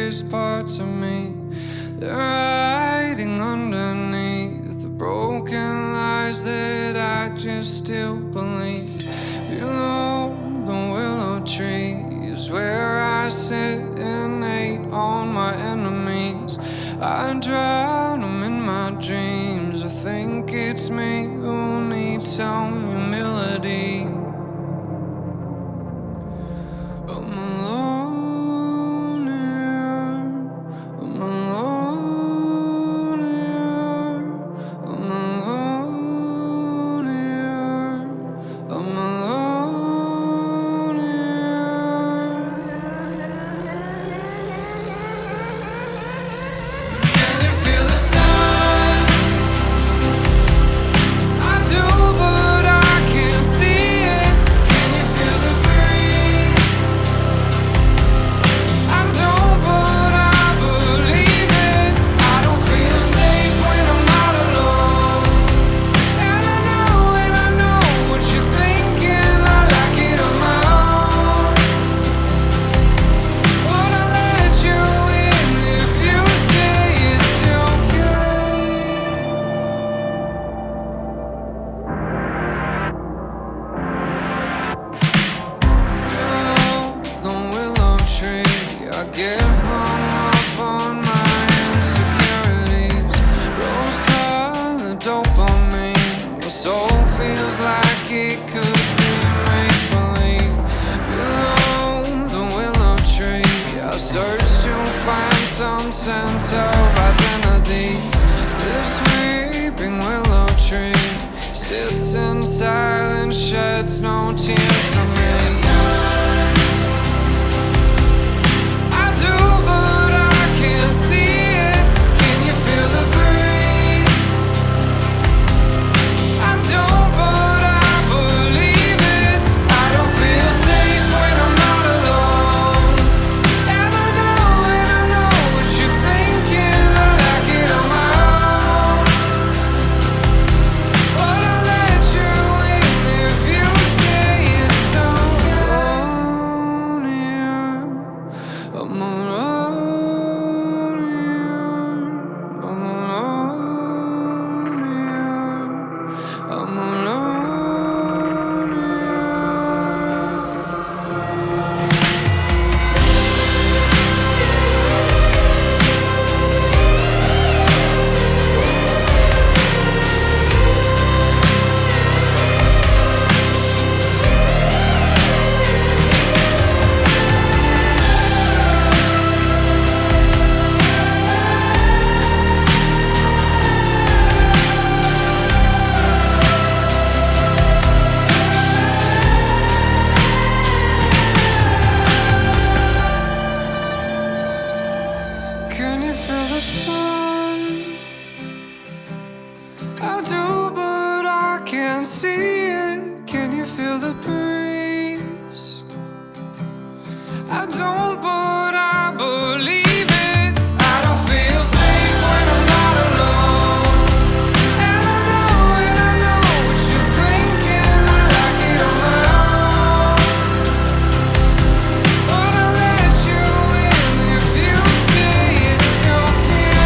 deepest parts of me. They're hiding underneath the broken lies that I just still believe. Below the willow tree is where I sit and hate on my enemies. I drown them in my dreams. I think it's me who needs some humility. I'm alone here. I'm alone here. I'm alone here. I'm alone here. Can you feel the sun? I do, but I can't see it. Can you feel the breeze? I don't, but I believe it. I don't feel safe when I'm not alone. And I know what you're thinking. I like it on my own. But I'll let you in if you say it's okay. The willow tree, I get hung up on my insecurities. Rose-colored dopamine, my soul feels like it could be make-believe. Below the willow tree, I search to find some sense of identity. This weeping willow tree sits in silence, sheds no tears for me. I do, but I can't see it. Can you feel the breeze? I don't, but I believe it. I don't feel safe when I'm not alone. And I know what you're thinking. I like it on my own. But I'll let you in if you say it's alone here. I'm alone here. I'm alone here. I'm alone Can you feel the sun? I do, but I can't see it. Can you feel the breeze? I don't, but I believe it. I don't feel safe when I'm not alone. And I know what you're thinking. I like it on my own. But I'll let you in if you say it's okay.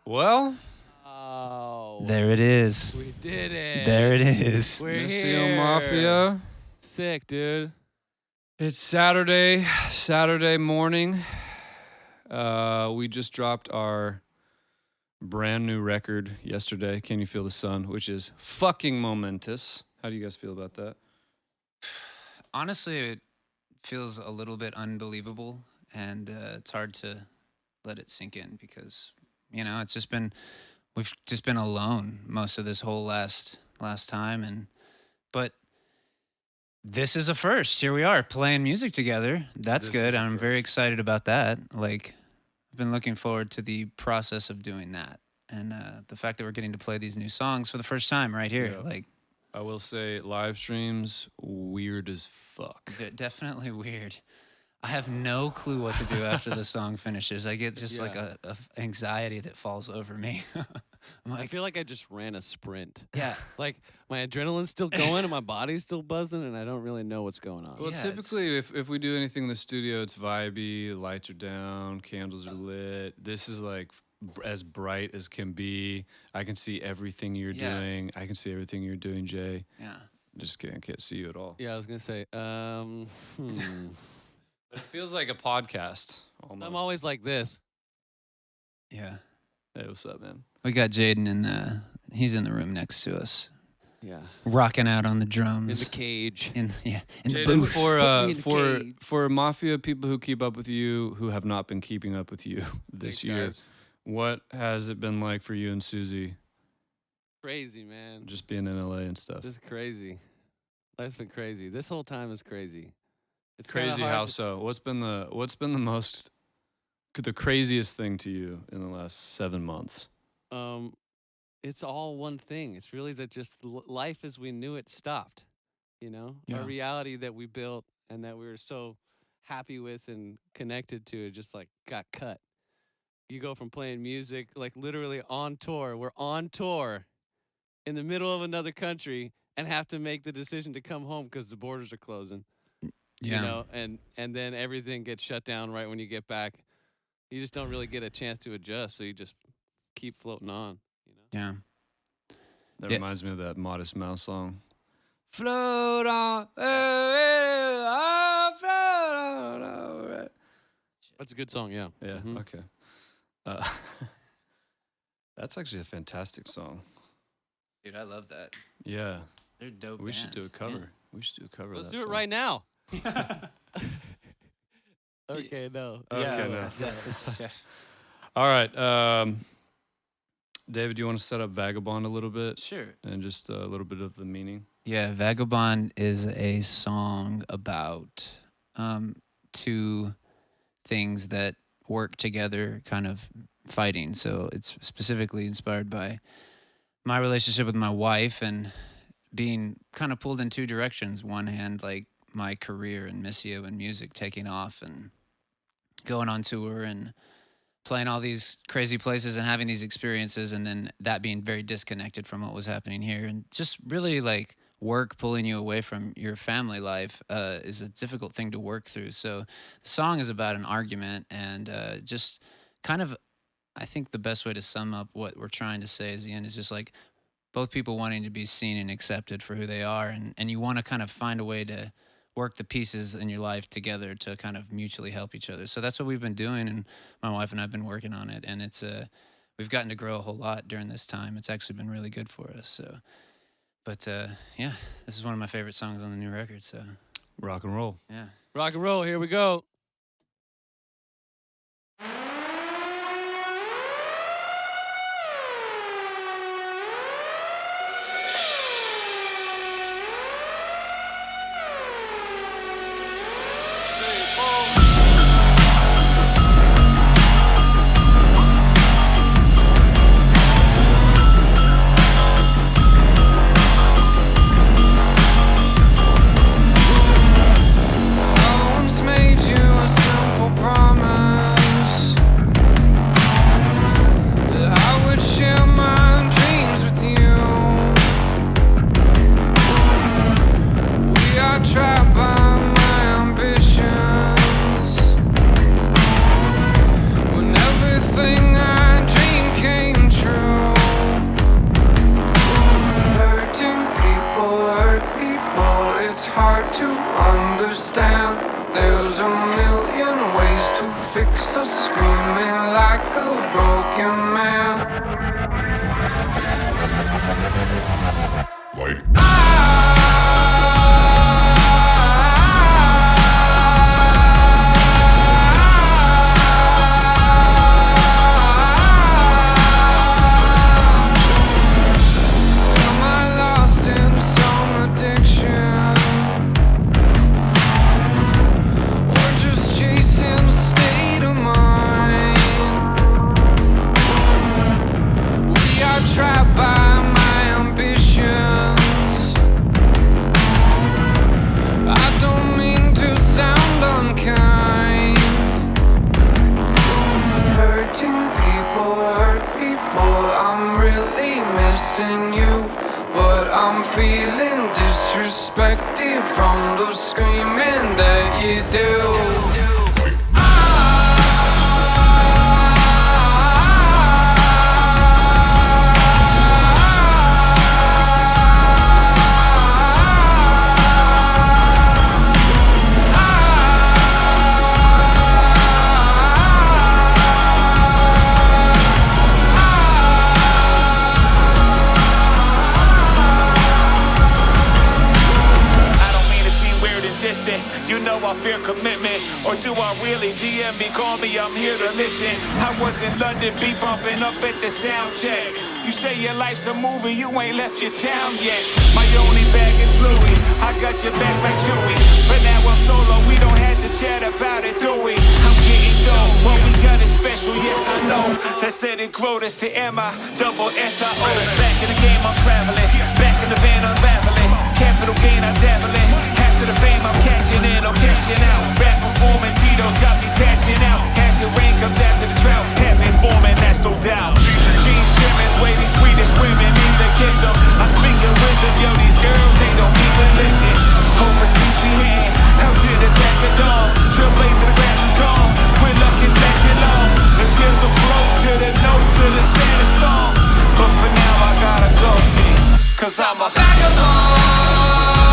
Well, there it is. We did it. There it is. We're MISSIO here. Mafia. Sick, dude. It's Saturday morning. We just dropped our brand new record yesterday, Can You Feel the Sun, which is fucking momentous. How do you guys feel about that? Honestly, it feels a little bit unbelievable, and it's hard to let it sink in because, it's just been, we've just been alone most of this whole last time, but this is a first. Here we are playing music together. That's This good. is a I'm first. very excited about that. Like, I've been looking forward to the process of doing that, and the fact that we're getting to play these new songs for the first time right here. Yeah. Like, I will say live streams, weird as fuck. definitely weird. I have no clue what to do after the song finishes. I get just like Yeah. a anxiety that falls over me. I'm I like, feel like I just ran a sprint. yeah, Like my adrenaline's still going and my body's still buzzing and I don't really know what's going on. Well, Yeah, typically, if we do anything in the studio, it's vibey, lights are down, candles are lit. This is like as bright as can be. I can see everything you're Yeah. doing. I can see everything you're doing, Jay. yeah. Just kidding, I can't see you at all. Yeah, I was gonna say, It feels like a podcast almost. I'm always like this. Yeah. Hey, what's up, man? We got Jaden he's in the room next to us, Yeah. rocking out on the In drums. the cage. In the Jaden, booth. For Put me in the cage. for Mafia people who keep up with you, who have not been keeping up with you Thanks, this year, guys. what has it been like for you and Susie, Crazy, man. just being in LA and stuff? This is crazy. Life's been crazy. This whole time is crazy. It's kinda Crazy hard how to- so? What's been the craziest thing to you in the last 7 months? It's all one thing. It's really that just life as we knew it stopped. Yeah. Our reality that we built and that we were so happy with and connected to it just like got cut. You go from playing music, like literally on tour. We're on tour in the middle of another country and have to make the decision to come home because the borders are closing. Yeah. And then everything gets shut down right when you get back. You just don't really get a chance to adjust, so you just keep floating on. Yeah. That Yeah. reminds me of that Modest Mouse song. float on, I'll float on. That's a good song, yeah. Yeah. Mhm. Okay. That's actually a fantastic song. Dude, I love that. Yeah. They're dope. We should do a cover. We should do a cover. Let's of do that it song. right now. Okay, no. Okay, no. Yeah. All right. David, do you want to set up Vagabond a little bit Sure. and just a little bit of the meaning? Yeah, Vagabond is a song about two things that work together, kind of fighting. So it's specifically inspired by my relationship with my wife and being kind of pulled in two directions. One hand, like my career in MISSIO and music taking off and going on tour and playing all these crazy places and having these experiences, and then that being very disconnected from what was happening here, and just really like work pulling you away from your family life is a difficult thing to work through. So the song is about an argument and just kind of, I think the best way to sum up what we're trying to say is the end is just like both people wanting to be seen and accepted for who they are, and you want to kind of find a way to work the pieces in your life together to kind of mutually help each other. So that's what we've been doing, and my wife and I have been working on it, and it's we've gotten to grow a whole lot during this time. It's actually been really good for us. So, but yeah, this is one of my favorite songs on the new record. So Rock and roll. yeah. Rock and roll, here we go. I once made you a simple promise that I would share my dreams with you. We are trapped by my ambitions when everything I dreamed came true. Hurting people hurt people, it's hard to understand. There's a million ways to fix a screaming like a broken man. Am I lost in some addiction, or just chasing a state of mind? We are trapped by my ambitions. I don't mean to sound unkind. Hurting people hurt people. I'm really missing you, but I'm feeling disrespected from the screaming that you do. I don't mean to seem weird and distant. You know I fear commitment. Or do I really DM me? Call me, I'm here to listen. I was in London, be bumping up at the sound check. You say your life's a movie, you ain't left your town yet. My only baggage Louis, I got your back like Chewy. But now I'm solo, we don't have to chat about it, do we? I'm getting dough, what we got is special, yes I know. Let's let it grow, that's the M-I-double-S-I-O. Back in the game, I'm traveling. Back in the van, unraveling. Capital gain, I'm dabbling. After the fame, I'm cashing in, I'm cashing out. Rap performing, Tito's got me passing out. As the rain comes after the drought, heaven forming, that's no doubt. Gene Simmons, way these Swedish women need to kiss 'em. I speak in wisdom, yo, these girls, they don't even listen. Overseas we head, out to the crack of dawn. Trailblaze to the grass is gone. When luck is lasting long, the tears will flow to the notes of the saddest song. But for now, I gotta go, peace. Cause I'm a vagabond.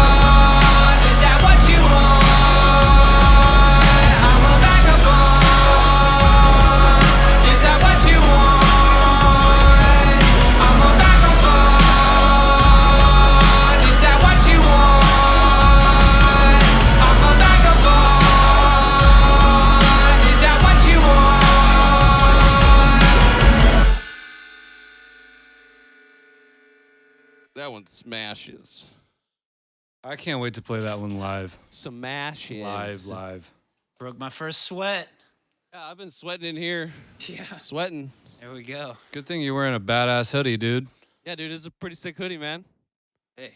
one smashes. I can't wait to play that one live. Smashes. Live. Broke my first sweat. Yeah, I've been sweating in here. Yeah. Sweating. There we go. Good thing you're wearing a badass hoodie, dude. Yeah, dude, it's a pretty sick hoodie, man. Hey.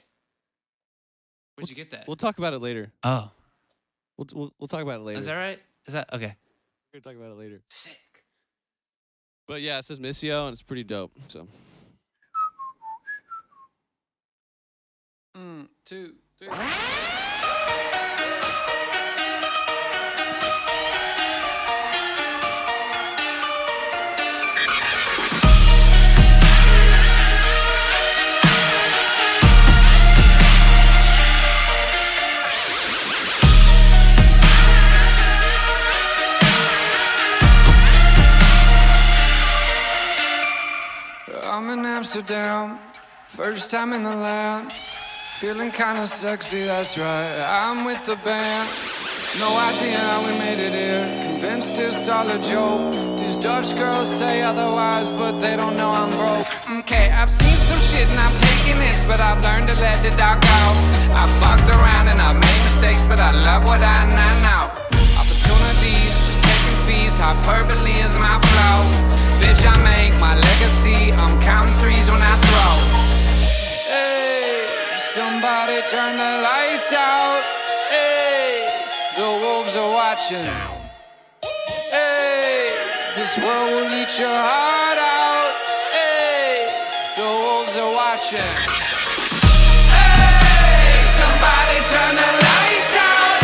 Where'd you get that? We'll talk about it later. Oh. We'll talk about it later. Is that right? Is that okay? We're gonna talk about it later. Sick. But yeah, it says MISSIO and it's pretty dope. So 2, 3. I'm in Amsterdam, first time in the land. Feeling kinda sexy, that's right. I'm with the band. No idea how we made it here. Convinced it's all a joke. These Dutch girls say otherwise, but they don't know I'm broke. Okay, I've seen some shit and I'm taking this, but I've learned to let the dark out. I fucked around and I've made mistakes, but I love what I know. Opportunities, just taking fees. Hyperbole is my flow. Bitch, I make my legacy. I'm counting threes when I throw. Hey, somebody turn the lights out. Hey, the wolves are watching. Hey, this world will eat your heart out. Hey, the wolves are watching. Hey, somebody turn the lights out.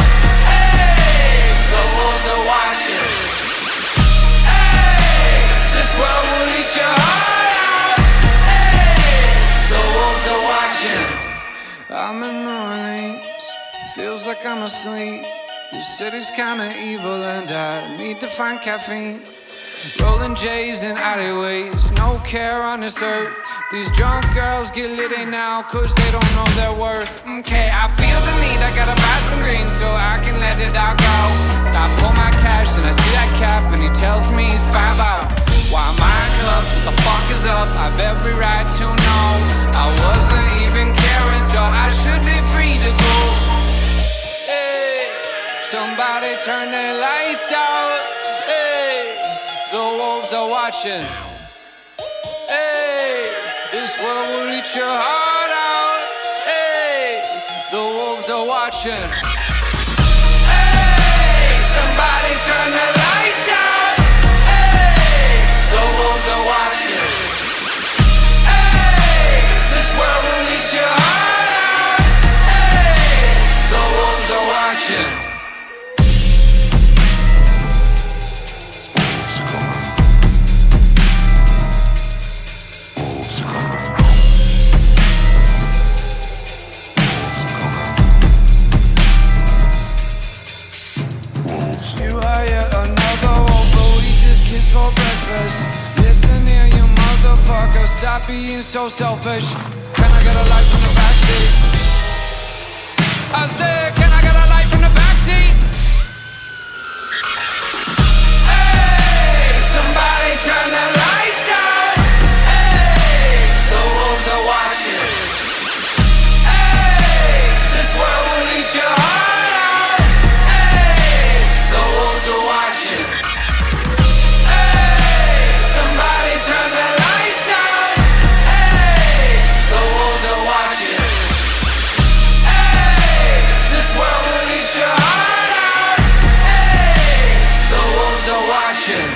Hey, the wolves are watching. Hey, this world will eat your heart out. Hey, the wolves are watching. I'm in New Orleans, feels like I'm asleep. This city's kinda evil and I need to find caffeine. Rolling J's in alleyways, no care on this earth. These drunk girls get litty now cause they don't know their worth. Okay, I feel the need, I gotta buy some green so I can let it all go. I pull my cash and I see that cap and he tells me he's 5 out. Why my cups, what the fuck is up? I've every right to know. I wasn't even caring so I should be free to go. Hey, somebody turn the lights out. Hey, the wolves are watching. Hey, this world will eat your heart out. Hey, the wolves are watching. Hey, somebody turn the lights out. Hey, the wolves are watching. Hey, this world will eat your heart out. Hey, the wolves are watching. You are yet another wolf who eats his kids for breakfast. Listen here, you motherfucker, stop being so selfish. Can I get a light from the backseat? I said, can I get a light from the backseat? Hey, somebody turn the lights out. Hey, the wolves are watching. Hey, this world will eat your heart out. Hey, the wolves are watching. Hey, somebody turn the lights out. Hey, the wolves are watching. Hey, this world will eat your heart out. Hey, the wolves are watching.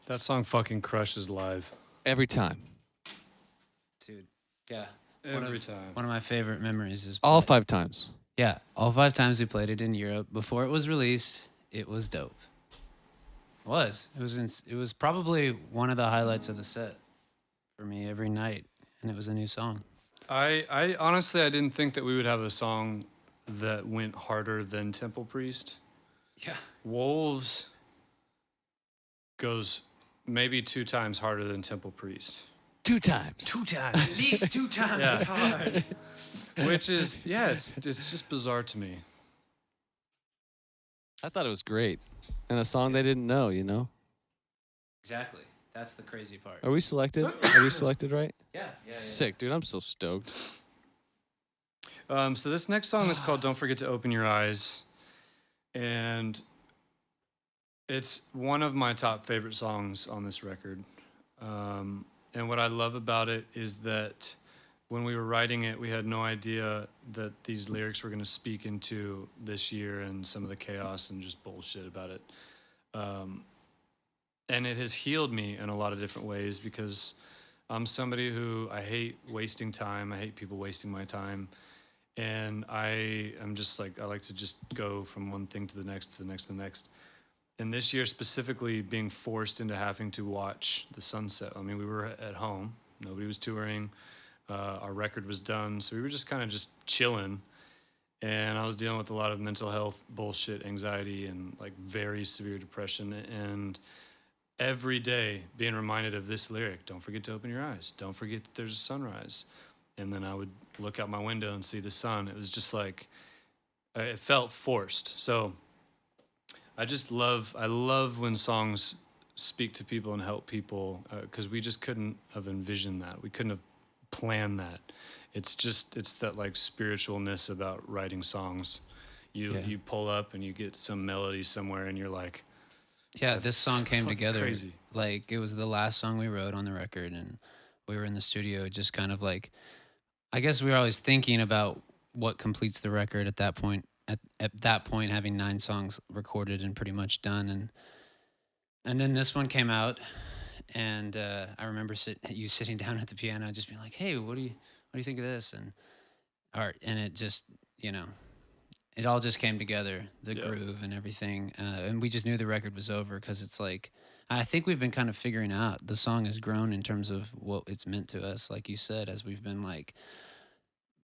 That song fucking crushes live. Every time. Dude. Yeah. Every time. One of my favorite memories is All 5 times. Yeah, all 5 times we played it in Europe before it was released. It was dope. It was. It was probably one of the highlights of the set for me every night, and it was a new song. I honestly, I didn't think that we would have a song that went harder than Temple Priest. Yeah. Wolves goes maybe 2 times harder than Temple Priest. 2 times. 2 times. At least 2 times Yeah. as hard. Which is, yeah, it's just bizarre to me. I thought it was great. And a song they didn't know, you know? Exactly. That's the crazy part. Are we selected? Are we selected right? Yeah. Sick, dude. I'm so stoked. So this next song is called "Don't Forget to Open Your Eyes," and it's one of my top favorite songs on this record. And what I love about it is that when we were writing it, we had no idea that these lyrics were going to speak into this year and some of the chaos and just bullshit about it. And it has healed me in a lot of different ways because I'm somebody who I hate wasting time. I hate people wasting my time. And I am just like, I like to just go from one thing to the next, to the next, to the next. And this year specifically, being forced into having to watch the sunset. I mean, we were at home. Nobody was touring. Our record was done. So we were just kind of just chilling. And I was dealing with a lot of mental health bullshit, anxiety, and like very severe depression. And every day being reminded of this lyric, don't forget to open your eyes. Don't forget that there's a sunrise. And then I would look out my window and see the sun. It was just like, it felt forced. So I love when songs speak to people and help people, because we just couldn't have envisioned that. We couldn't have planned that. It's that like spiritualness about writing songs. You pull up and you get some melody somewhere and you're like, yeah, this song came together. Crazy. Like it was the last song we wrote on the record, and we were in the studio just kind of like, I guess we were always thinking about what completes the record at that point. At that point, having 9 songs recorded and pretty much done, and then this one came out, and I remember you sitting down at the piano, just being like, "Hey, what do you think of this?" And it just, it all just came together, the groove and everything, and we just knew the record was over because it's like, I think we've been kind of figuring out, the song has grown in terms of what it's meant to us, like you said, as we've been like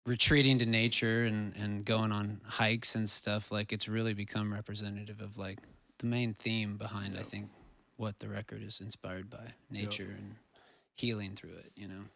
retreating to nature and going on hikes and stuff. Like it's really become representative of like the main theme behind, I think, what the record is inspired by, nature and healing through it, Don't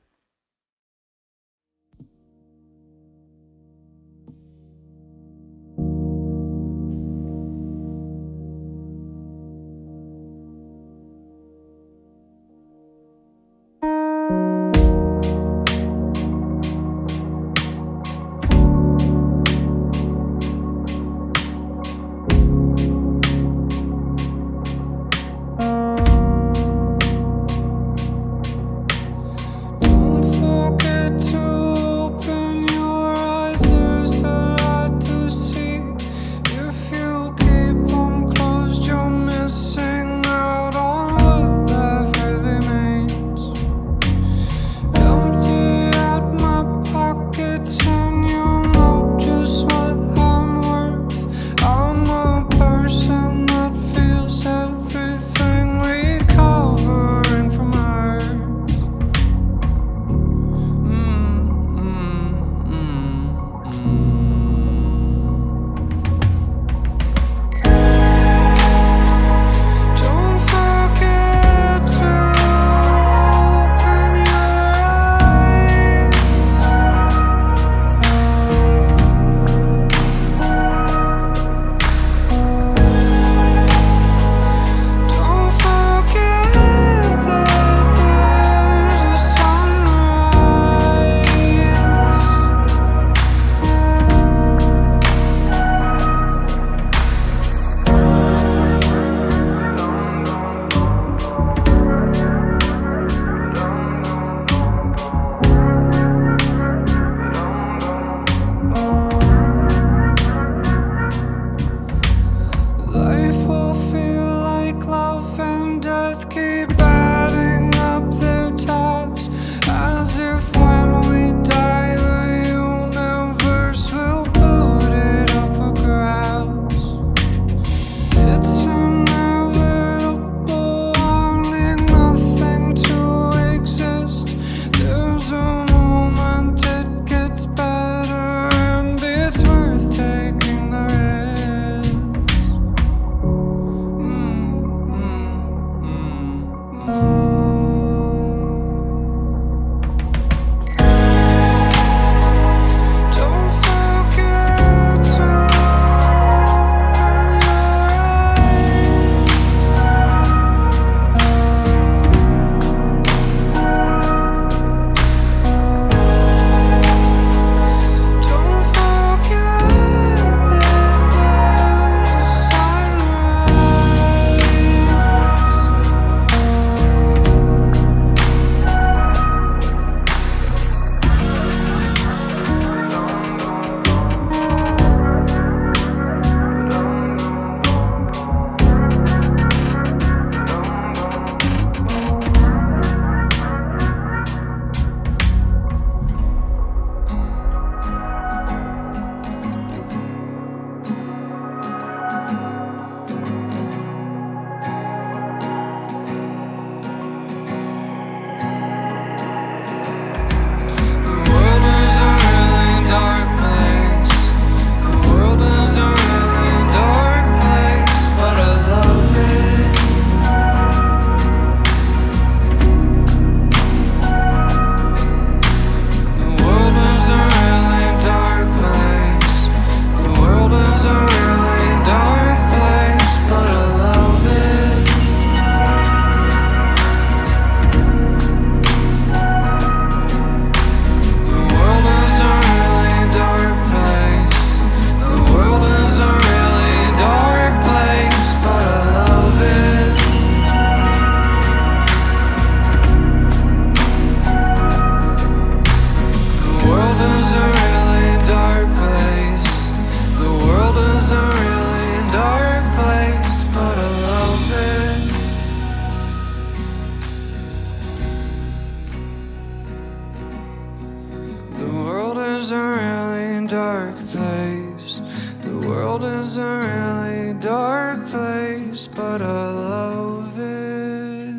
is a really dark place. The world is a really dark place, but I love it.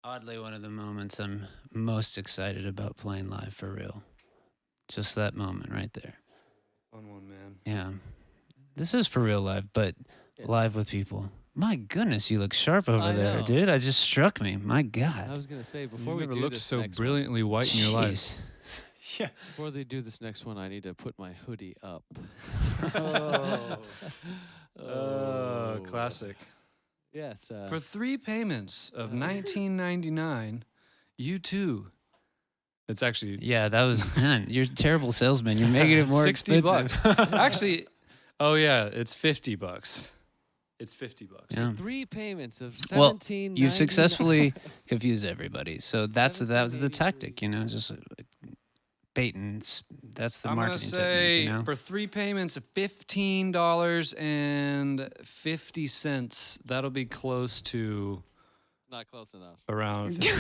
Oddly, one of the moments I'm most excited about playing live for real. Just that moment right there. Fun one, man. Yeah. This is for real live, but Yeah. live with people. My goodness, you look sharp over I there, know. dude. It just struck me. My God. I was gonna say before You've we never do looked this so next brilliantly white in your life. Jeez. Yeah. before they do this next one, I need to put my hoodie up. Oh, classic. Yes. For 3 payments of $19.99, you too. It's actually Yeah, that was, man, you're a terrible salesman. You're making it more $60. expensive. Actually, oh yeah, it's $50. It's $50. Yeah. 3 payments of Well, $17.99. you successfully confused everybody. So that was the $17.83. tactic, you know, just bait and that's the I'm gonna marketing say technique, you know. for 3 payments of $15.50, that'll be close to Not close enough. around 15.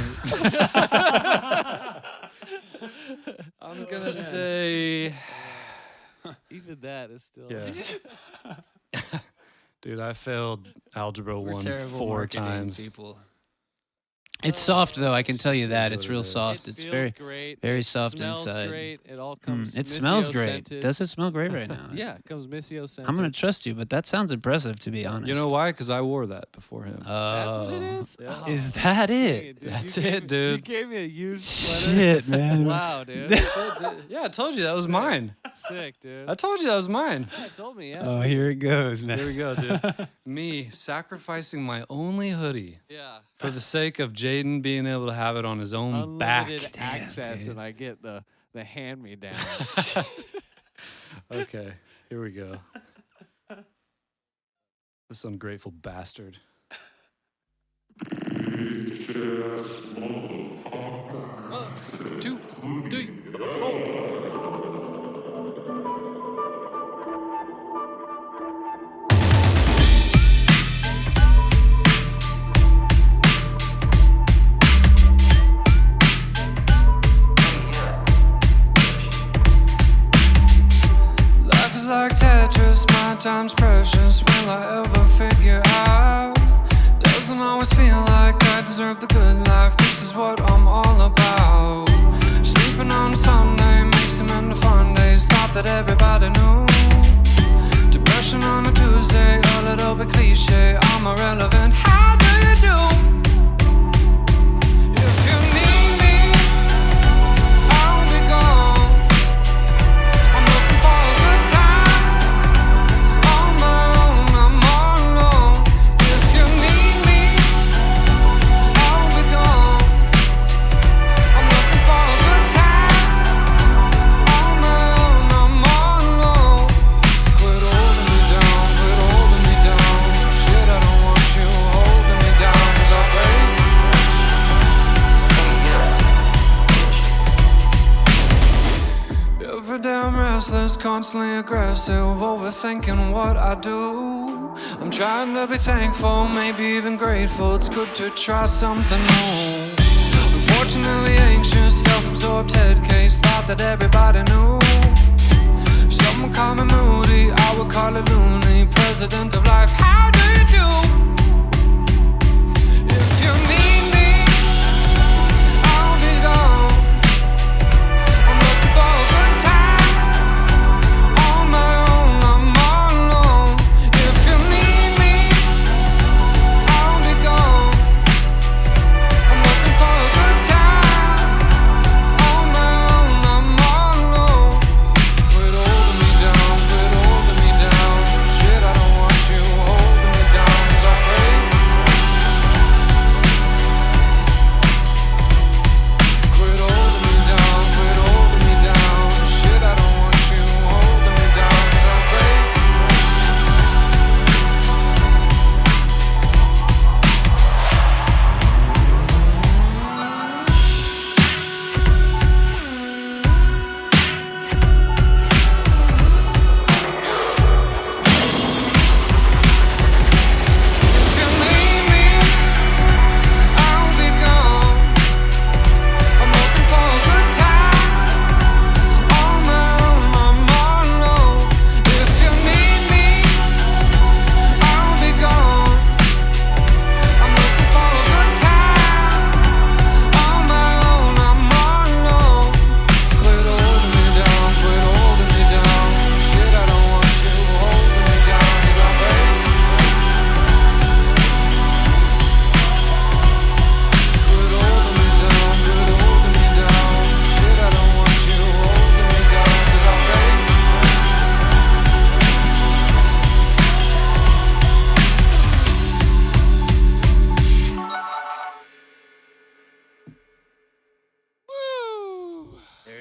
I'm gonna say, Even that is still. yeah. Dude, I failed Algebra We're 1 terrible 4 marketing times. people. It's soft though, I can tell you Just that. is It's what real it is. soft. It It's feels very great. very It soft smells inside. great. It all comes. it smells great. Missio-scented. Does it smell great right now? Yeah, it comes Missio scented. I'm gonna trust you, but that sounds impressive to be honest. You know why? Because I wore that before him. That's what it Oh. is. Yeah. Oh, Is that dang it? dude. That's You gave it, me- dude. You gave me a huge sweater. Shit, man. Wow, dude. Yeah, I told you that was Sick. mine. Sick, dude. I told you that was mine. Yeah, told me, yeah. Oh, here it goes, man. There we go, dude. Me sacrificing my only hoodie Yeah. for the sake of Jaden being able to have it on his own back. Unlimited access, dude. and I get the hand-me-down. Okay, here we go. This ungrateful bastard. 1, 2, 3, 4. Life is like Tetris, my time's precious. Will I ever figure out? Doesn't always feel like I deserve the good life. This is what I'm all about. Sleeping on Sunday makes them into fun days. Thought that everybody knew. Depression on a Tuesday, a little bit cliche. I'm irrelevant. How do you do? If you need me, I'll be gone. I'm looking for a good time. On my own, I'm all alone. If you need me, I'll be gone. I'm looking for a good time. On my own, I'm all alone. Quit holding me down, quit holding me down. Shit, I don't want you holding me down, 'cause I'll break. Every day I'm restless, constantly aggressive, overthinking what I do. I'm trying to be thankful, maybe even grateful. It's good to try something new. Unfortunately anxious, self-absorbed head case. Thought that everybody knew. Someone call me moody, I would call it loony. President of life, how do you do? If you need me, I'll be gone. I'm looking for a good time. On my own, I'm all alone. If you need me, I'll be gone. I'm looking for a good time. On my own, I'm all alone. Quit holding me down, quit holding me down. Shit, I don't want you holding me down, 'cause I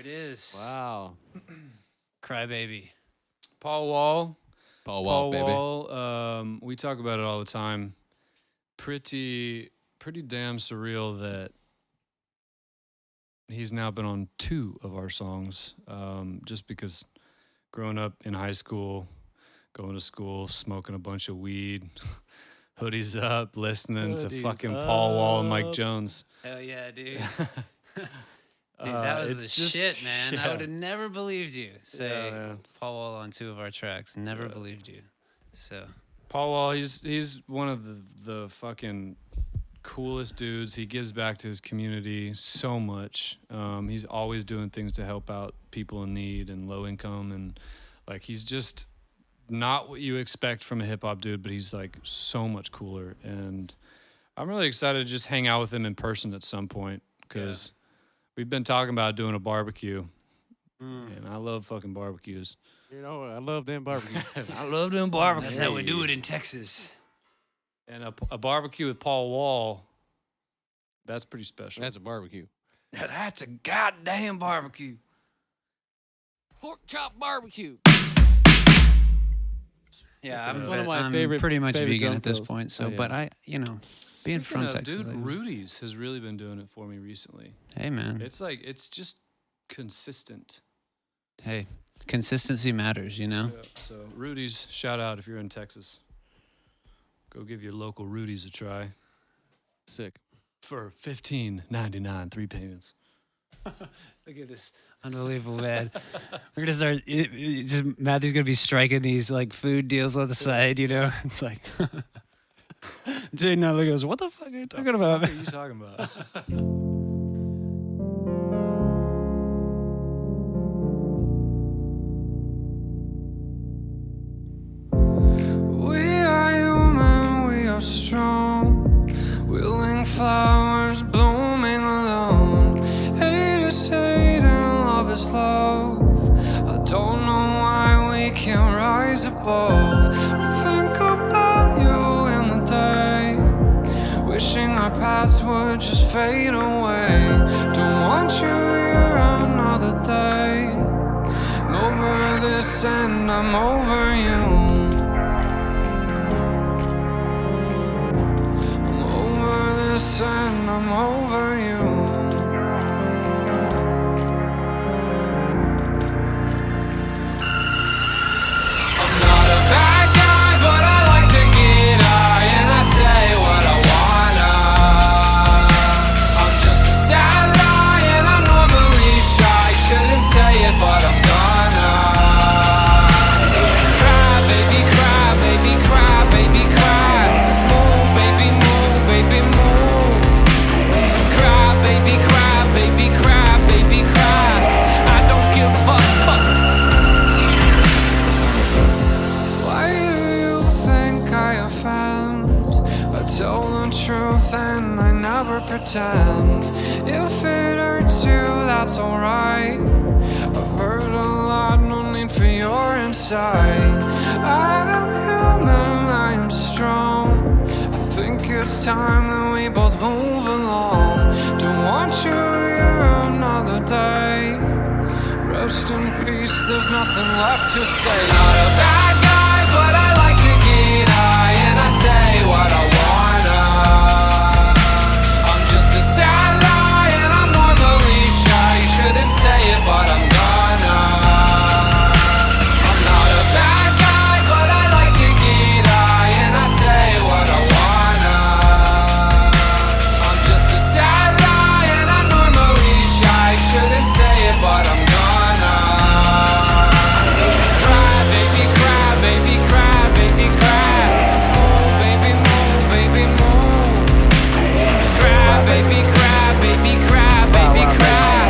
it is. Wow. Crybaby. Paul Wall. Paul baby. Wall, we talk about it all the time. Pretty damn surreal that he's now been on 2 of our songs. Just because growing up in high school, going to school, smoking a bunch of weed, hoodies up, listening to Hoodies fucking Paul Wall and Mike up. Jones. Hell yeah, dude. Dude, that was the it's just- shit, man. I yeah. would have never believed you. Say Yeah, man. Paul Wall on 2 of our tracks. Never believed you. So Paul Wall, he's one of the fucking coolest dudes. He gives back to his community so much. He's always doing things to help out people in need and low income, and like he's just not what you expect from a hip hop dude, but he's like so much cooler. And I'm really excited to just hang out with him in person at some point because we've been talking about doing a barbecue, and I love fucking barbecues. You know, I love them barbecue. I love them barbecues. that's how we do it in Texas. And a barbecue with Paul Wall, that's pretty special. That's a barbecue. That's a goddamn barbecue. Pork chop barbecue. Yeah, It's I'm, one of my I'm favorite- pretty much favorite vegan drum at this fills. point. So, Oh, yeah. but I, being Speaking from of, Texas, dude, I- Rudy's has really been doing it for me recently. hey man, It's like it's just consistent. hey, consistency matters, you know. Yeah, so Rudy's, shout out if you're in Texas. Go give your local Rudy's a try Sick. for $15.99, 3 payments. Look at this, unbelievable, man. We're gonna start. Just Matthew's gonna be striking these like food deals on the side, you know. It's like Jay now goes, "What the fuck are you talking about?" What are you talking about? We are human, we are strong. Willing flowers blooming alone. Hate is hate and love is love. I don't know why we can't rise above. I think about you in the day, wishing our paths would just fade away. Don't want you here another day. I'm over this and I'm over you. And I'm over you. I'm not a bad guy, but I like to get high, and I say what I wanna. I'm just a sad lie, and I'm normally shy. Shouldn't say it, but I'm gonna. Cry, baby, cry, baby, cry, baby, cry. Move, baby, move, baby, move. Cry, baby, cry, baby, cry, baby, cry. I don't give a fuck. Why do you think I offend? I tell the truth and I never pretend. If it hurts you, that's alright. I've heard a lot, no need for your insight. I am human, I am strong. I think it's time that we both move along. Don't want you here another day. Rest in peace, there's nothing left to say. Not a bad guy, but I like to get high, and I say what I wanna. I'm just a sad lie, and I'm normally shy. Shouldn't say it, but I'm gonna. I'm not a bad guy, but I like to get high, and I say what I wanna. I'm just a sad lie, and I'm normally shy. Shouldn't say it, but I'm gonna. Cry, baby, cry, baby, cry, baby, cry. Move, baby, move, baby, move. Cry, baby, cry, baby, cry, baby, cry.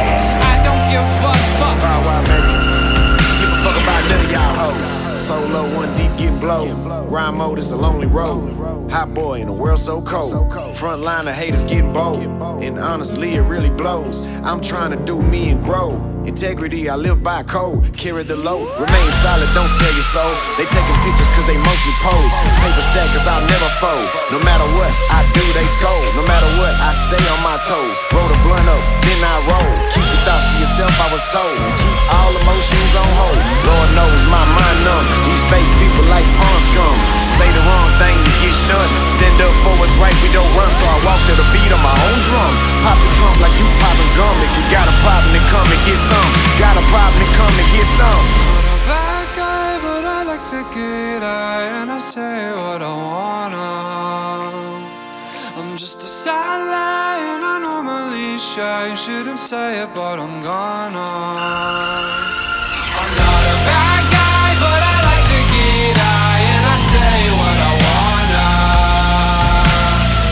I don't give a fuck. Wow, baby. Give a fuck about none of y'all hoes. Solo, one deep, getting blow. Grind mode is a lonely road. Hot boy in a world so cold. Front line of haters getting bold. And honestly, it really blows. I'm trying to do me and grow. Integrity, I live by code. Carry the load. Remain solid, don't sell your soul. They taking pictures cause they mostly pose. Paper stack cause I'll never fold. No matter what I do, they scold. No matter what, I stay on my toes. Roll the blunt up, then I roll. Keep your thoughts to yourself, I was told. Keep all emotions on hold. Lord knows my mind numb. These fake people like pawn scum. Say the wrong thing, you get shunned. Stand up for what's right, we don't run. So I walk to the beat on my own drum. Pop the trunk like you popping gum. If you got a problem, then come and get some. Got a problem, then come and get some. Not a bad guy, but I like to get high, and I say what I wanna. I'm just a satellite and I'm normally shy. Shouldn't say it, but I'm gonna. I'm not a bad guy, but I like to get high, and I say what I wanna.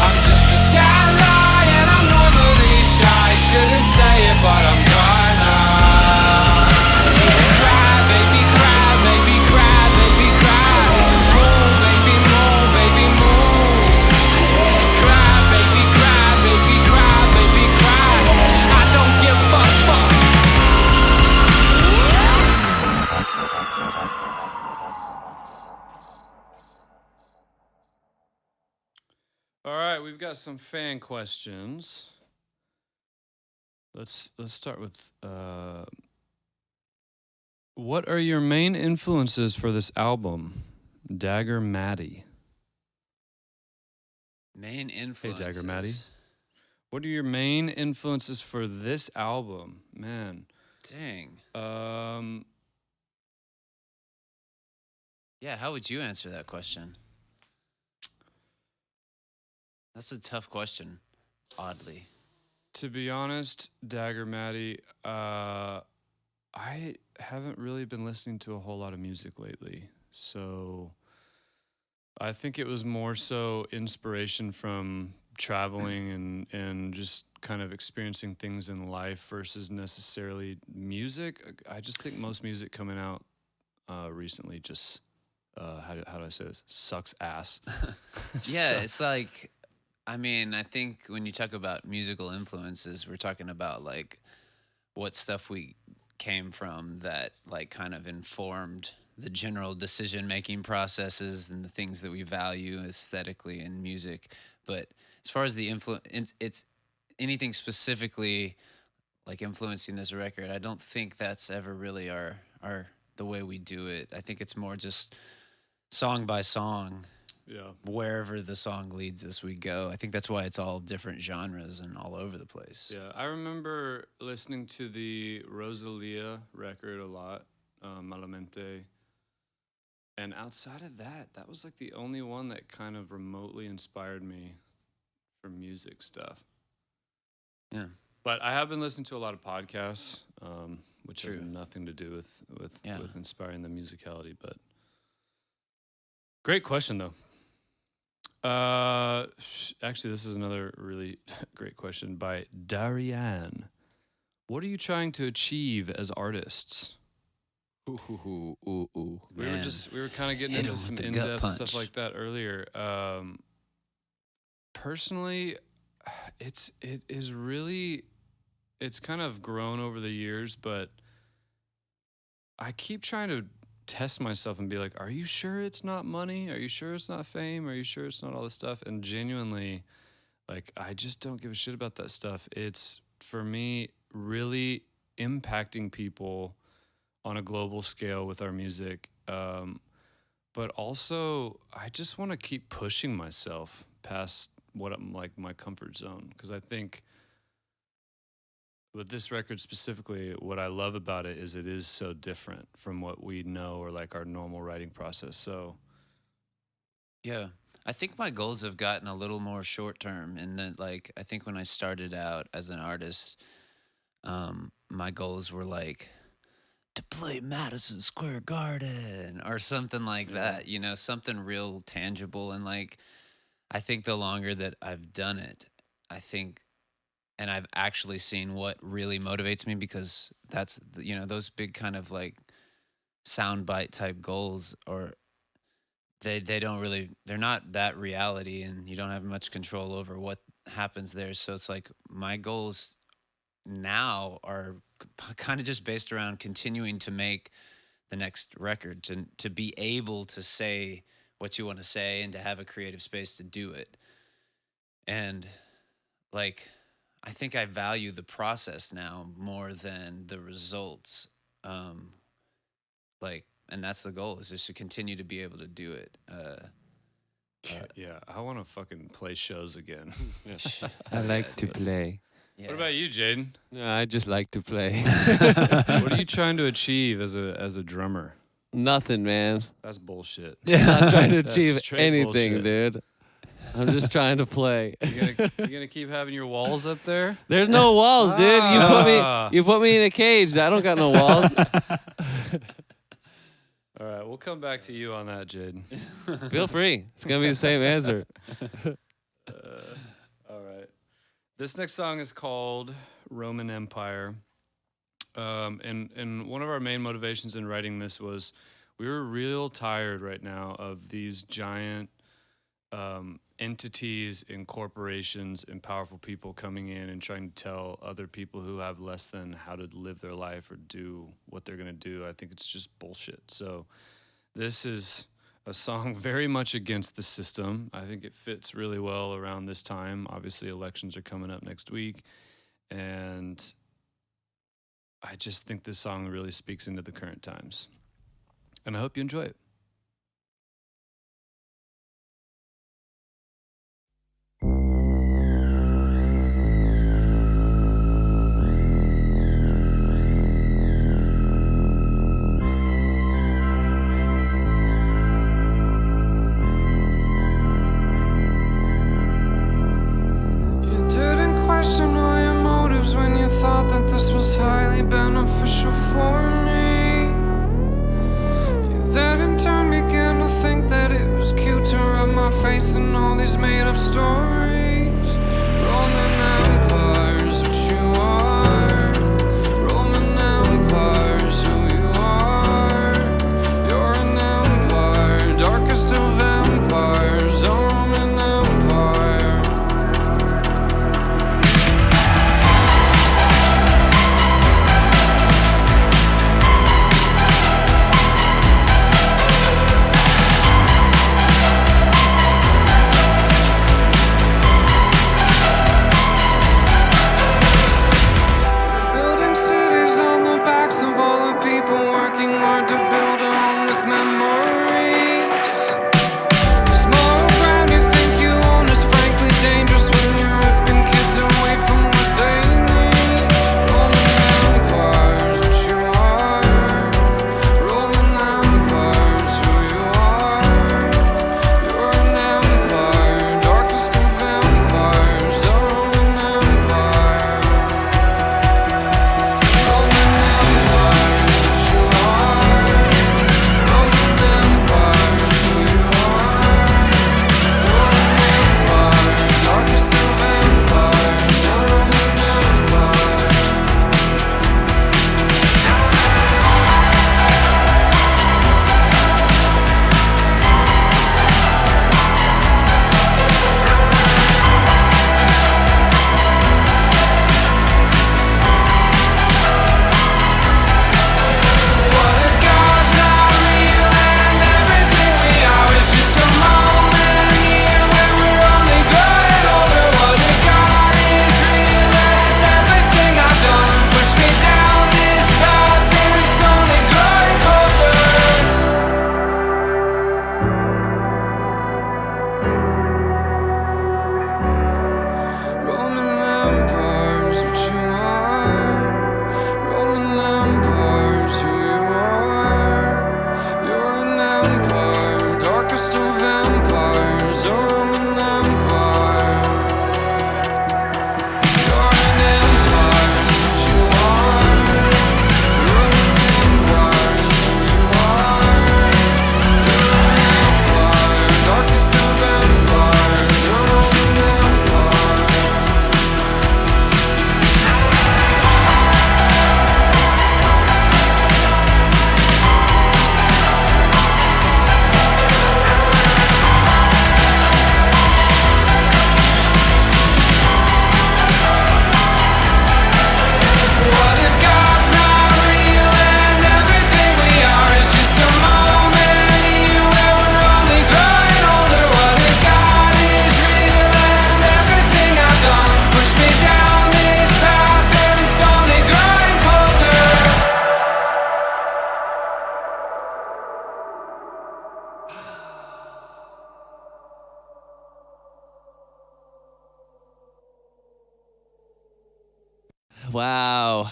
I'm just a satellite and I'm normally shy. Shouldn't say it, but I'm gonna. Cry, baby, cry, baby, cry, baby, cry. Move, baby, move, baby, move. Cry, baby, cry, baby, cry, baby, cry. I don't give a fuck. All right, we've got some fan questions. Let's start with what are your main influences for this album? Dagger Maddie. Main influences. Dagger Maddie. What are your main influences for this album? Man. Dang. Yeah, how would you answer that question? That's a tough question, oddly. To be honest, Dagger Maddie, I haven't really been listening to a whole lot of music lately. So I think it was more so inspiration from traveling and just kind of experiencing things in life versus necessarily music. I just think most music coming out recently just, how do I say this? Sucks ass. Yeah, it's like, I mean, I think when you talk about musical influences, we're talking about like what stuff we came from that like kind of informed the general decision-making processes and the things that we value aesthetically in music. But as far as the influence, it's anything specifically like influencing this record, I don't think that's ever really our the way we do it. I think it's more just song by song. Yeah. Wherever the song leads us, we go. I think that's why it's all different genres and all over the place. Yeah, I remember listening to the Rosalia record a lot, Malamente. And outside of that, that was like the only one that kind of remotely inspired me for music stuff. Yeah. But I have been listening to a lot of podcasts, which has True. nothing to do with Yeah. inspiring the musicality. But great question, though. Actually, this is another really great question by Darianne. What are you trying to achieve as artists? Ooh. We were kind of getting Hit into 'em some with the gut in-depth punch. stuff like that earlier. Personally, it's kind of grown over the years, but I keep trying to test myself and be like, are you sure it's not money? Are you sure it's not fame? Are you sure it's not all this stuff? And genuinely, like, I just don't give a shit about that stuff. It's, for me, really impacting people on a global scale with our music. But also, I just want to keep pushing myself past what I'm like my comfort zone. Because I think with this record specifically, what I love about it is so different from what we know or like our normal writing process. So Yeah. I think my goals have gotten a little more short term in that, like, I think when I started out as an artist, my goals were like to play Madison Square Garden or something like that, you know, something real tangible. And like, I think the longer that I've done it, I think, and I've actually seen what really motivates me, because that's, you know, those big kind of like soundbite type goals, or they don't really, they're not that reality, and you don't have much control over what happens there. So it's like my goals now are kind of just based around continuing to make the next record, to be able to say what you want to say and to have a creative space to do it. And like, I think I value the process now more than the results. And that's the goal, is just to continue to be able to do it. Yeah, I want to fucking play shows again. I like to play. Yeah. What about you, Jaden? No, I just like to play. What are you trying to achieve as a drummer? Nothing, man. That's bullshit. I'm not trying to That's achieve straight anything, bullshit. dude. I'm just trying to play. You gonna keep having your walls up there? There's no walls, dude. Ah. You put me in a cage. I don't got no walls. All right, we'll come back to you on that, Jaden. Feel free. It's gonna be the same answer. All right. This next song is called Roman Empire. And one of our main motivations in writing this was we were real tired right now of these giant entities and corporations and powerful people coming in and trying to tell other people who have less than how to live their life or do what they're going to do. I think it's just bullshit. So this is a song very much against the system. I think it fits really well around this time. Obviously, elections are coming up next week. And I just think this song really speaks into the current times. And I hope you enjoy it. You didn't question all your motives when you thought that this was highly beneficial for me. You then in turn began to think that it was cute to rub my face in all these made up stories. Roman Empire's what you are. Roman Empire's who you are. You're an empire, darkest of empires, a Roman Empire. Wow.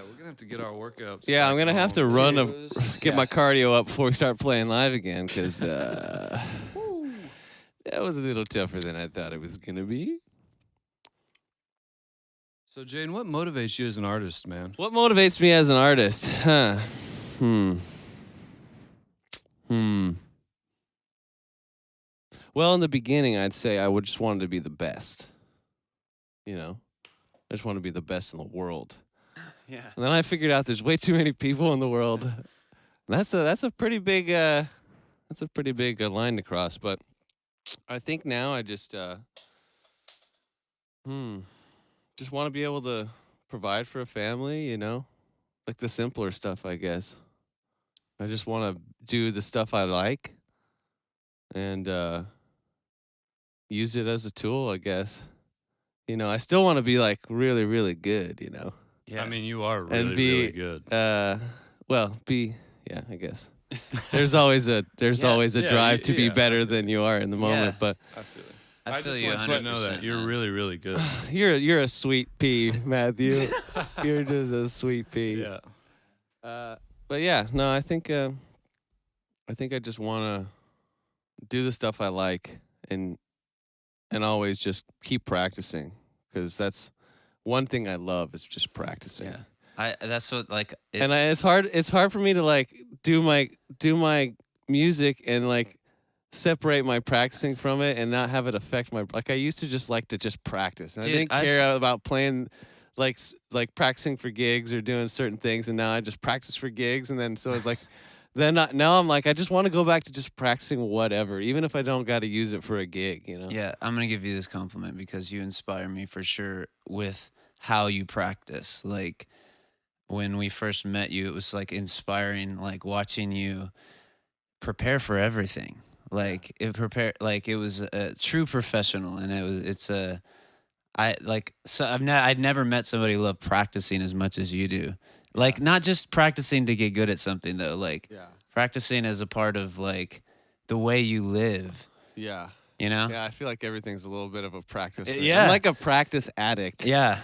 We're gonna have to get our workouts. Yeah, I'm back gonna have to on. run Boys. get my cardio up before we start playing live again, because that was a little tougher than I thought it was gonna be. So, Jaden, what motivates you as an artist, man? What motivates me as an artist? Huh. Well, in the beginning, I'd say I would just wanted to be the best. You know, I just want to be the best in the world. Yeah. And then I figured out there's way too many people in the world. And that's a pretty big line to cross. But I think now I just want to be able to provide for a family. You know, like the simpler stuff, I guess. I just want to do the stuff I like and use it as a tool, I guess. You know, I still want to be like really, really good, you know. Yeah. I mean, you are really, And be really good. I guess. There's always a Yeah, drive to be yeah, better I feel than you are in the moment, Yeah. but I feel it. I feel just you want you to know 100%, that you're man. really, really good. you're a sweet pea, Matthew. You're just a sweet pea. Yeah. But yeah, no, I think I just want to do the stuff I like and always just keep practicing, because that's one thing I love is just practicing. Yeah. That's what like it, And it's hard for me to like do my music and like separate my practicing from it and not have it affect my, like I used to just like to just practice, and Dude, I didn't care about playing like practicing for gigs or doing certain things, and now I just practice for gigs, and then so it's like now I'm like I just want to go back to just practicing whatever, even if I don't got to use it for a gig, you know. Yeah, I'm gonna give you this compliment because you inspire me for sure with how you practice. Like when we first met you, it was like inspiring, like watching you prepare for everything. Like it was a true professional, and I'd never met somebody who loved practicing as much as you do. Like not just practicing to get good at something though, like practicing as a part of like the way you live. Yeah. You know? Yeah, I feel like everything's a little bit of a practice. I'm Yeah. like a practice addict. Yeah.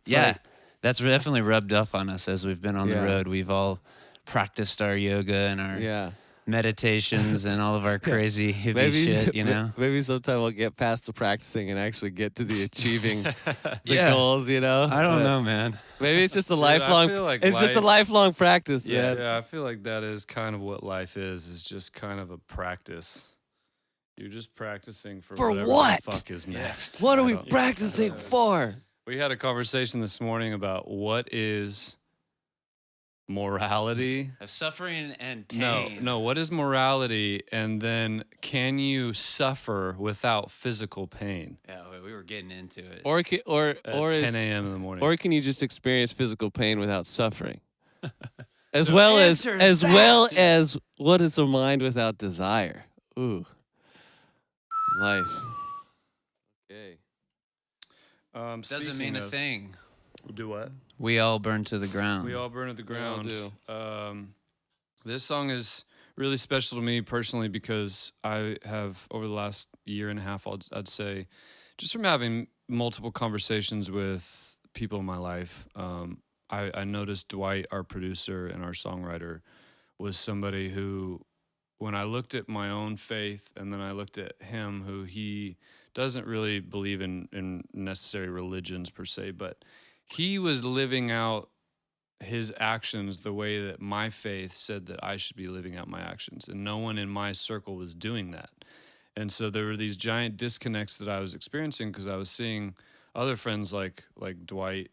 Yeah. like- That's definitely rubbed off on us as we've been on the Yeah. road. We've all practiced our yoga and our Yeah. meditations and all of our crazy hippie shit, you know? Maybe sometime I'll get past the practicing and actually get to the achieving the Yeah. goals, you know? I don't But know, man. Maybe it's just a I lifelong feel like it's just a life- lifelong practice, man. Yeah, I feel like that is kind of what life is just kind of a practice. You're just practicing for whatever what? the fuck is next. What are I we don't- practicing for? We had a conversation this morning about what is morality. Suffering and No, pain. what is morality? And then can you suffer without physical pain Yeah, we were getting into it. Or at 10 a.m. in the morning? or can you just experience physical pain without suffering? As So well answer that. as what is a mind without desire? Ooh. Life. Okay. Doesn't speaking mean a of- thing. Do what? We all burn to the ground. We all burn at the We all ground. This song is really special to me personally because I have, over the last year and a half, I'd say, just from having multiple conversations with people in my life, I noticed Dwight, our producer and our songwriter, was somebody who, when I looked at my own faith and then I looked at him, who he doesn't really believe in necessary religions per se, but he was living out his actions the way that my faith said that I should be living out my actions. And no one in my circle was doing that. And so there were these giant disconnects that I was experiencing because I was seeing other friends like Dwight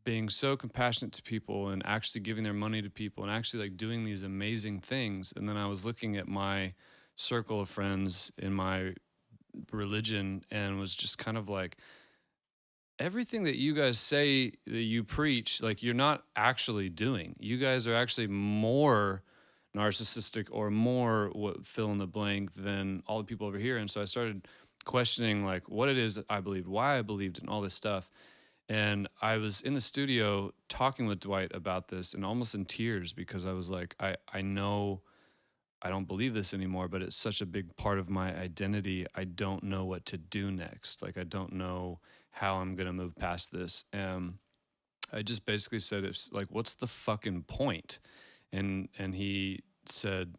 being so compassionate to people and actually giving their money to people and actually like doing these amazing things. And then I was looking at my circle of friends in my religion and was just kind of like, everything that you guys say that you preach, like you're not actually doing. You guys are actually more narcissistic or more what fill in the blank than all the people over here. And so I started questioning like what it is that I believed, why I believed in all this stuff. And I was in the studio talking with Dwight about this and almost in tears because I was like, I know I don't believe this anymore, but it's such a big part of my identity. I don't know what to do next. Like, I don't know how I'm going to move past this. I just basically said, it's like, what's the fucking point? And he said,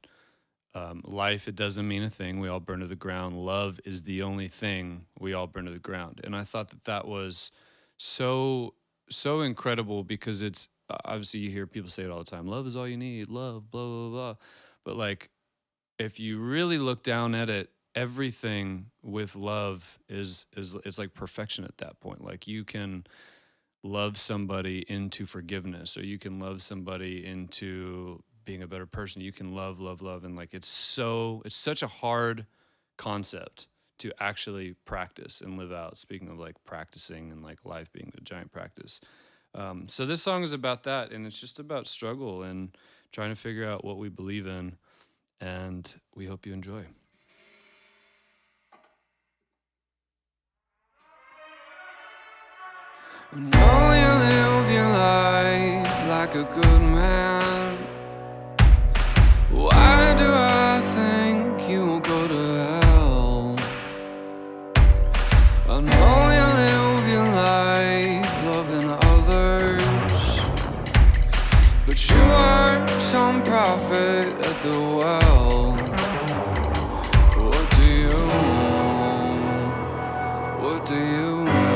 life, it doesn't mean a thing. We all burn to the ground. Love is the only thing. We all burn to the ground. And I thought that was so incredible, because it's obviously, you hear people say it all the time. Love is all you need. Love, blah, blah, blah. But like, if you really look down at it, everything with love is it's like perfection at that point. Like, you can love somebody into forgiveness, or you can love somebody into being a better person. You can love, and like, it's such a hard concept to actually practice and live out. Speaking of like practicing and like life being a giant practice. So this song is about that, and it's just about struggle and trying to figure out what we believe in, and we hope you enjoy. I know you live your life like a good man. Why do I think you will go to hell? I know you live your life loving others, but you are some prophet at the well. What do you know? What do you know?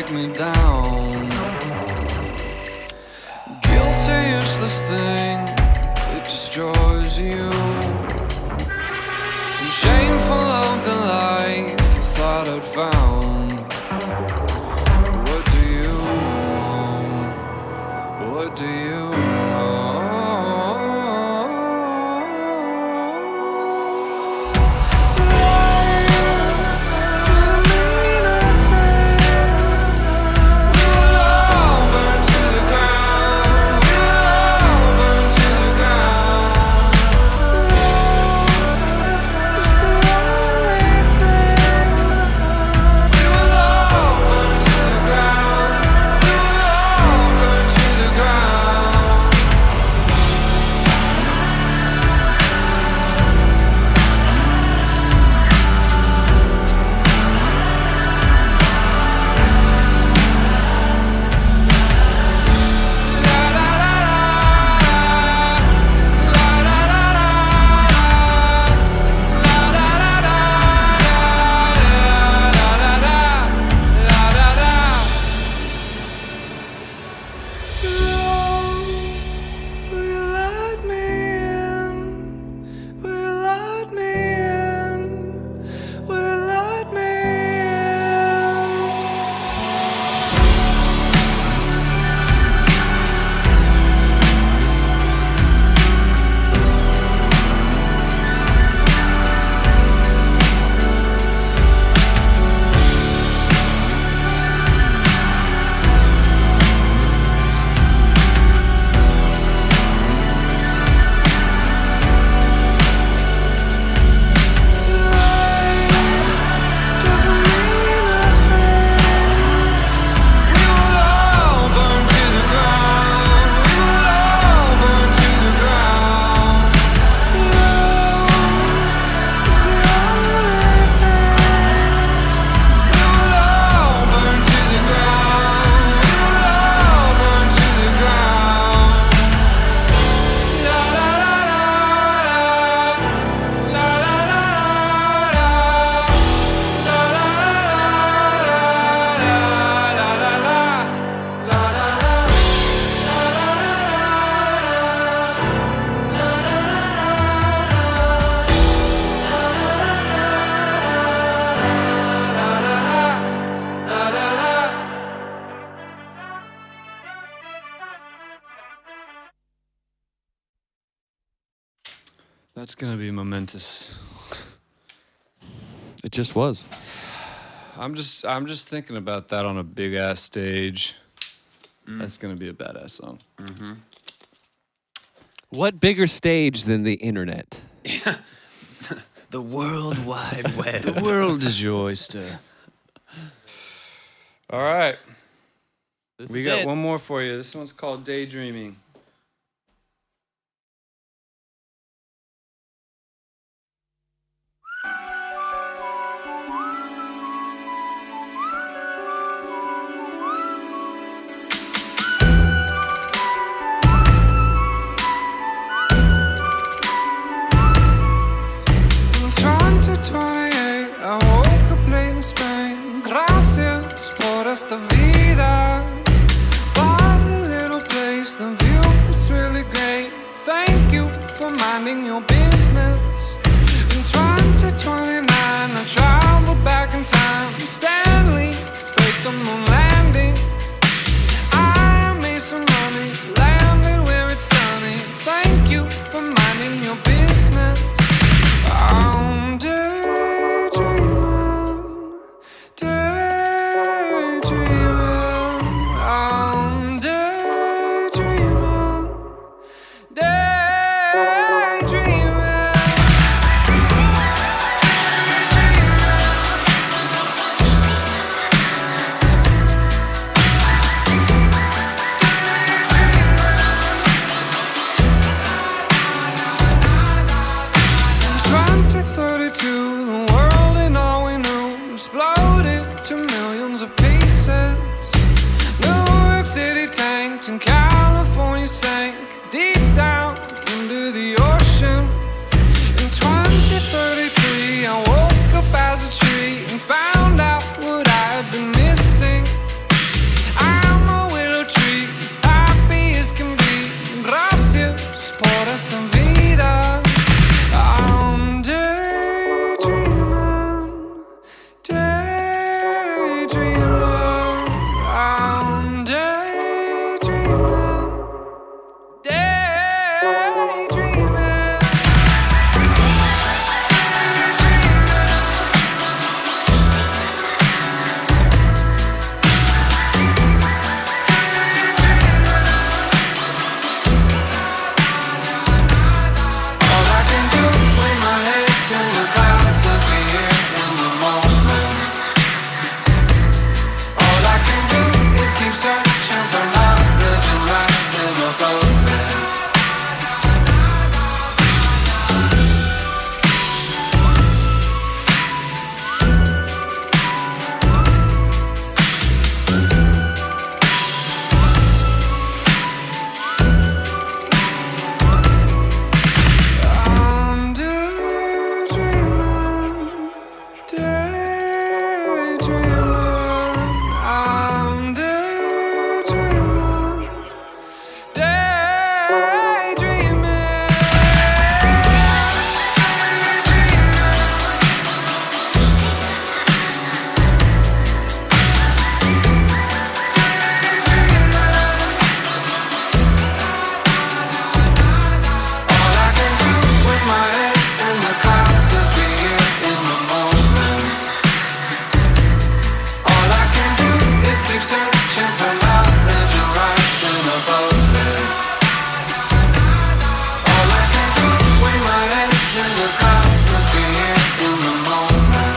Me down. Guilt's a useless thing, it destroys you. I'm shameful of the life you thought I'd found. What do you know? What do you know? Ground. That's gonna be momentous. It just was. I'm just thinking about that on a big ass stage. That's gonna be a badass song. What bigger stage than the internet? The World Wide Web. The world is your oyster. All right, This we is got it. one more for you. This one's called Daydreaming. In 2028, I woke up late in Spain. Gracias por esta vida. Bought a little place, the view was really great. Thank you for minding your business. In 2029, I traveled back in time. Stanley faked the moon landing. I made some money, landed where it's sunny. Thank you for minding your business. I'm daydreaming, daydreaming. I'm daydreaming, daydreaming. In 2032, the world and all we knew exploded to millions of pieces. New York City tanked and California sank deep down into the ocean. In 2033, I woke up as a tree and found out what I had been missing. I'm a willow tree, happy as can be. Gracias por esta vida. I'm daydreaming, daydreaming. I'm daydreaming, daydreaming. All I can do when my head's in the clouds is be here in the moment. All I can do is keep searching for knowledge and rising above it. I'm daydreaming, daydreaming. I'm daydreaming, All I can do when my head's in the clouds is be here in the moment. All I can do is keep searching for knowledge and rising above it. All I can do when my head's in the clouds is be here in the moment.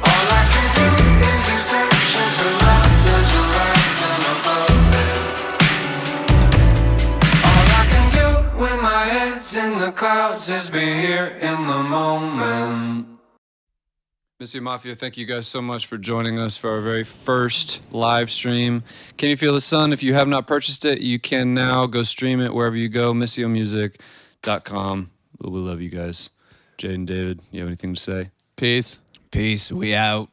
All I can do is keep searching for knowledge and rising above it. All I can do when my head's in the clouds is be here in the moment. Missio Mafia, thank you guys so much for joining us for our very first live stream. Can You Feel the Sun? If you have not purchased it, you can now go stream it wherever you go, missiomusic.com. We love you guys. Jade and David, you have anything to say? Peace. Peace. We out.